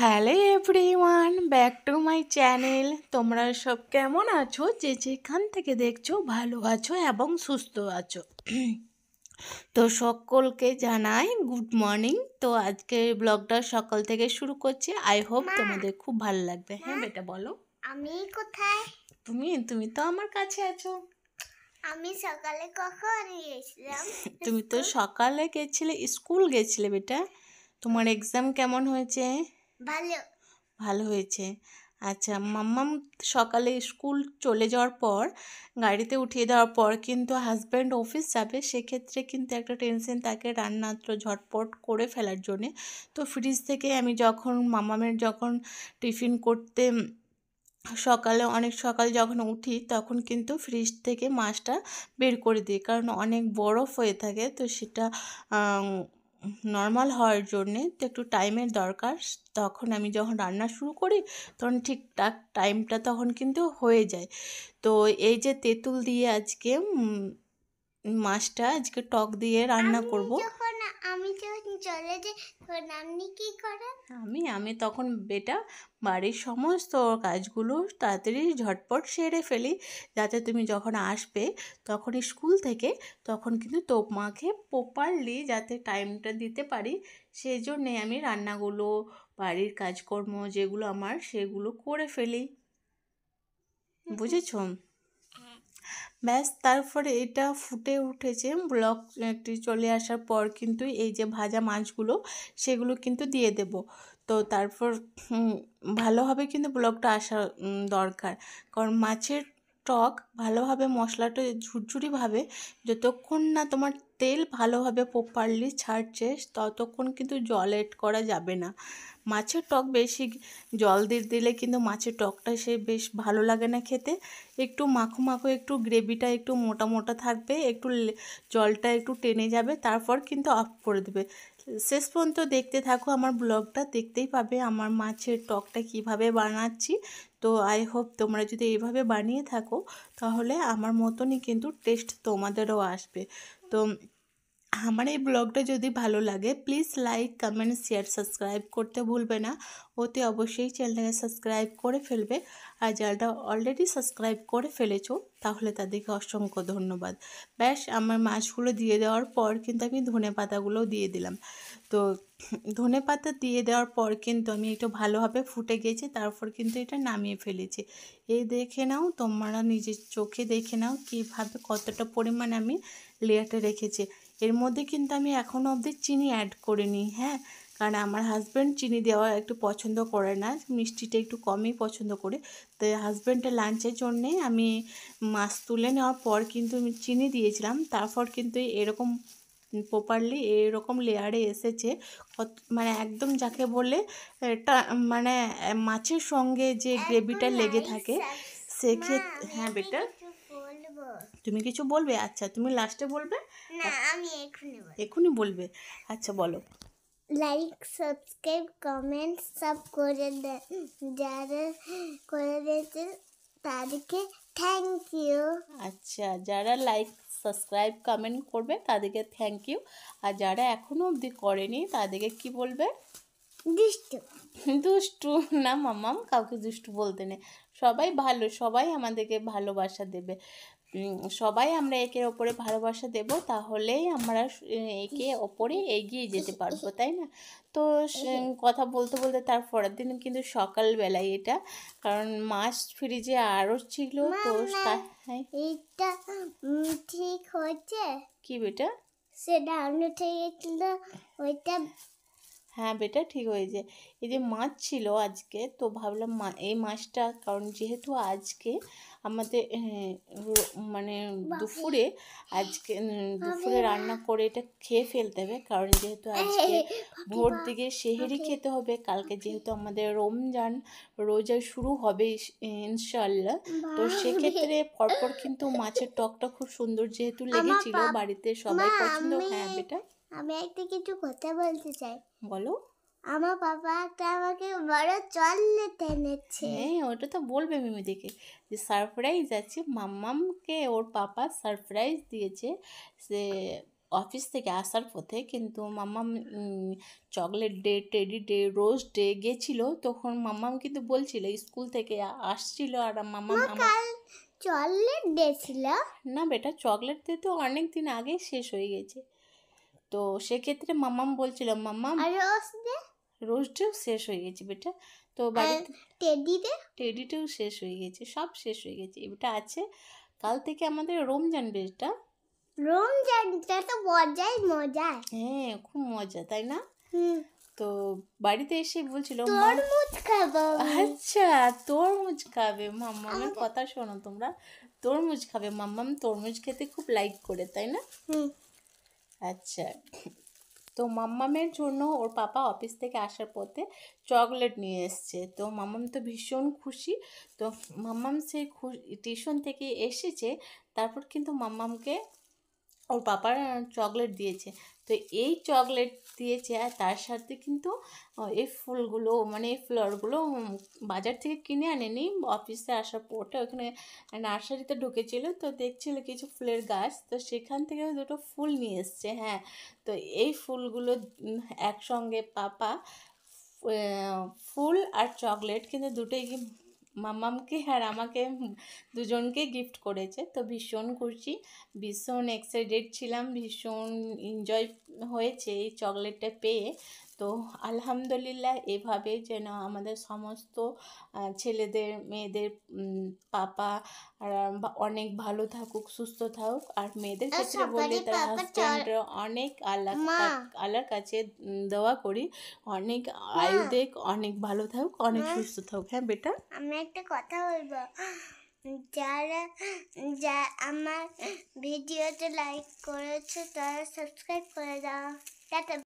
Hello everyone, back to my channel. তোমরা সব কেমন আছো? যে যেখান থেকে দেখছো ভালো আছো এবং সুস্থ আছো। তো সকলকে জানাই গুড মর্নিং। তো আজকে ব্লগটা সকাল থেকে শুরু করছি। আই হোপ তোমাদের খুব ভালো লাগবে। হ্যাঁ বেটা বলো। আমি কোথায়? তুমি তো আমার কাছে আছো। আমি সকালে কখন গেছিলাম? তুমি তো সকালে স্কুল গেছিলে বেটা। তোমার এক্সাম কেমন হয়েছে? ভালো। ভালো হয়েছে। আচ্ছা, মাম্মাম সকালে স্কুল চলে যাওয়ার পর গাড়িতে উঠিয়ে দেওয়ার পর কিন্তু হাজব্যান্ড অফিস যাবে, সেক্ষেত্রে কিন্তু একটা টেনশন থাকে রান্নাত্র ঝটপট করে ফেলার জন্যে। তো ফ্রিজ থেকে আমি যখন মাম্মামের যখন টিফিন করতে সকালে অনেক সকাল যখন উঠি তখন কিন্তু ফ্রিজ থেকে মাছটা বের করে দিই, কারণ অনেক বরফ হয়ে থাকে, তো সেটা নর্মাল হওয়ার জন্যে তো একটু টাইমের দরকার। তখন আমি যখন রান্না শুরু করি তখন ঠিকঠাক টাইমটা তখন কিন্তু হয়ে যায়। তো এই যে তেঁতুল দিয়ে আজকে মাছটা আজকে টক দিয়ে রান্না করব। আমি যখন চলে যাই তখন আপনি কি করেন? আমি তখন বেটা বাড়ির সমস্ত কাজগুলো তাড়াতাড়ি ঝটপট সেরে ফেলি, যাতে তুমি যখন আসবে তখন স্কুল থেকে তখন কিন্তু তোমাকে প্রপারলি যাতে টাইমটা দিতে পারি, সেই জন্যে আমি রান্নাগুলো বাড়ির কাজকর্ম যেগুলো আমার সেগুলো করে ফেলি। বুঝেছ? ব্যাস, তারপরে এটা ফুটে উঠেছে, ব্লগটি চলে আসার পর কিন্তু এই যে ভাজা মাছগুলো সেগুলো কিন্তু দিয়ে দেব। তো তারপর ভালোভাবে কিন্তু ব্লগটা আসা দরকার, কারণ মাছের টক ভালোভাবে মশলাটা ঝুরঝুরিভাবে যতক্ষণ না তোমার তেল ভালোভাবে প্রপারলি ছাড়ছে ততক্ষণ কিন্তু জল এড করা যাবে না। মাছের টক বেশি জল দিয়ে দিলে কিন্তু মাছের টকটা সে বেশ ভালো লাগে না খেতে। একটু মাখো মাখো, একটু গ্রেভিটা একটু মোটা মোটা থাকবে, একটু জলটা একটু টেনে যাবে, তারপর কিন্তু অফ করে দেবে। শেষ পর্যন্ত দেখতে থাকো, আমার ব্লগটা দেখতেই পাবে আমার মাছের টকটা কিভাবে বানাচ্ছি। তো আই হোপ তোমরা যদি এইভাবে বানিয়ে থাকো তাহলে আমার মতনই কিন্তু টেস্ট তোমাদেরও আসবে। তো আমার এই ব্লগটা যদি ভালো লাগে please like comment share subscribe করতে ভুলবে না। অতি অবশ্যই চ্যানেলটাকে সাবস্ক্রাইব করে ফেলবে, আর যারা অলরেডি সাবস্ক্রাইব করে ফেলেছো তাহলে তাদেরকে অসংখ্য ধন্যবাদ। ব্যাস, আমার মাছগুলো দিয়ে দেওয়ার পর কিন্তু আমি ধনে পাতাগুলোও দিয়ে দিলাম। তো ধনে পাতা দিয়ে দেওয়ার পর কিন্তু আমি একটু ভালোভাবে ফুটে গেছে, তারপর কিন্তু এটা নামিয়ে ফেলেছি। এই দেখে নাও, তোমরা নিজের চোখে দেখে নাও কীভাবে কতটা পরিমাণ আমি লেয়ারটা রেখেছি। এর মধ্যে কিন্তু আমি এখনও অবধি চিনি অ্যাড করিনি। হ্যাঁ, কারণ আমার হাজব্যান্ড চিনি দেওয়া একটু পছন্দ করে না, মিষ্টিটা একটু কমই পছন্দ করে। তাই হাজব্যান্ডের লাঞ্চের জন্যে আমি মাছ তুলে নেওয়ার পর কিন্তু আমি চিনি দিয়েছিলাম, তারপর কিন্তু এরকম প্রপারলি এরকম লেয়ারে এসেছে। মানে একদম যাকে বলে এটা মানে মাছের সঙ্গে যে গ্রেভিটা লেগে থাকে সেক্ষেত্রে। হ্যাঁ বেটা, তুমি কিছু বলবে? আচ্ছা, তুমি লাস্টে বলবে না, আমি এখনই বলবে? আচ্ছা বলো। লাইক সাবস্ক্রাইব কমেন্ট সব করে দেন, যারা করে দিয়েছে তাদেরকে থ্যাংক ইউ। আচ্ছা, যারা লাইক সাবস্ক্রাইব কমেন্ট করবে তাদেরকে থ্যাংক ইউ, আর যারা এখনও অবধি করেনি তাদেরকে কি বলবে? দুষ্টু। দুষ্টু না মাম্মাম, কাউকে দুষ্টু বলতে নেই। সবাই ভালো, সবাই আমাদেরকে ভালোবাসা দেবে। সবাই আমরা একের ওপরে ভালোবাসা দেব, তাহলেই আমরা একে ওপরে এগিয়ে যেতে পারবো, তাই না? তো কথা বলতে বলতে তার পরের দিন কিন্তু সকালবেলায় এটা, কারণ মাছ ফ্রিজে আরও ছিল তো হ্যাঁ। এটা ঠিক হয়েছে? কি বেটা? সেটা আমি উঠে গেছিল ওইটা। হ্যাঁ বেটা, ঠিক হয়েছে। এই যে মাছ ছিল আজকে, তো ভাবলাম এই মাছটা, কারণ যেহেতু আজকে আমাদের মানে দুপুরে আজকে দুপুরে রান্না করে এটা খেয়ে ফেলতে হবে, কারণ যেহেতু আজকে ভোর দিকে সেহেরি খেতে হবে। কালকে যেহেতু আমাদের রমজান রোজা শুরু হবে ইনশাল্লাহ, তো সেক্ষেত্রে পরপর কিন্তু মাছের টকটা খুব সুন্দর যেহেতু লেগেছিল, বাড়িতে সবাই পছন্দ। হ্যাঁ বেটা, আমি একটা কিছু কথা বলতে চাই। বলো। আমার বাবা একটা আমাকে বড় জল নিতে এনেছে। হ্যাঁ, ওটা তো বলবে মিমিদিকে যে সারপ্রাইজ আছে, মাম্মামকে ওর পাপা সারপ্রাইজ দিয়েছে। সে অফিস থেকে আসার পথে কিন্তু মাম্মাম chocolate day, teddy day, rose day গেছিলো, তখন মাম্মাম কিন্তু বলছিল স্কুল থেকে আসছিল, আর মাম্মাম আমার কাল চকলেট ডে ছিল। না বেটা, চকলেট ডে তো অনেক দিন আগে শেষ হয়ে গেছে। তো সেক্ষেত্রে মাম্মাম বলছিল মাম্মাম আর রোজ ডে, রোজ ডেও শেষ হয়ে গেছে বেটা। তো আর বাড়িতে টেডি ডে, টেডিটাও শেষ হয়ে গেছে, সব শেষ হয়ে গেছে। এটা আছে কাল থেকে আমাদের রমজান বেটা। রমজানটা তো মজাই মজা। হ্যাঁ, খুব মজা, তাই না? হুম, তো বাড়িতে এসে বলছিল মা, তরমুজ খাবো আমি। আচ্ছা তরমুজ খাবে। মাম্মামের কথা শোনো তোমরা, তরমুজ খাবে। মাম্মাম তরমুজ খেতে খুব লাইক করে, তাই না? হুম, আচ্ছা, তো মাম্মামের জন্য ওর পাপা অফিস থেকে আসার পথে চকলেট নিয়ে এসছে। তো মাম্মাম তো ভীষণ খুশি। তো মাম্মাম সেই টিউশন থেকে এসেছে, তারপর কিন্তু মাম্মামকে ওর পাপার চকলেট দিয়েছে। তো এই চকলেট দিয়েছে, আর তার সাথে কিন্তু এই ফুলগুলো, মানে এই ফ্লাওয়ারগুলো বাজার থেকে কিনে আনেনি, অফিসে আসার পরটা ওখানে নার্সারিতে ঢুকেছিল, তো দেখছিল কিছু ফুলের গাছ, তো সেখান থেকে দুটো ফুল নিয়ে এসছে। হ্যাঁ, তো এই ফুলগুলো একসঙ্গে পাপা ফুল আর চকলেট কিন্তু দুটোই মাম্মামকে আর আমাকে দুজনকে গিফট করেছে। তো ভীষণ খুশি, ভীষণ এক্সাইটেড ছিলাম, ভীষণ এনজয় হয়েছে এই চকলেটটা পেয়ে। তো আলহামদুলিল্লাহ, এভাবে যেন আমাদের সমস্ত ছেলেদের মেয়েদের পাপা আর অনেক ভালো থাকুক, সুস্থ থাকুক। আর মেয়েদের ক্ষেত্রে বললে সবারই তার পাপা হাজব্যান্ডরা অনেক মা, আল্লাহর কাছে দোয়া করি, অনেক আয়ু দেখ, অনেক ভালো থাকুক, অনেক মা, সুস্থ থাকুক। হ্যাঁ বেটা, আমি একটা কথা বলবো। যারা আমার ভিডিওতে লাইক করেছে তারা সাবস্ক্রাইব করে দাও। টাটা।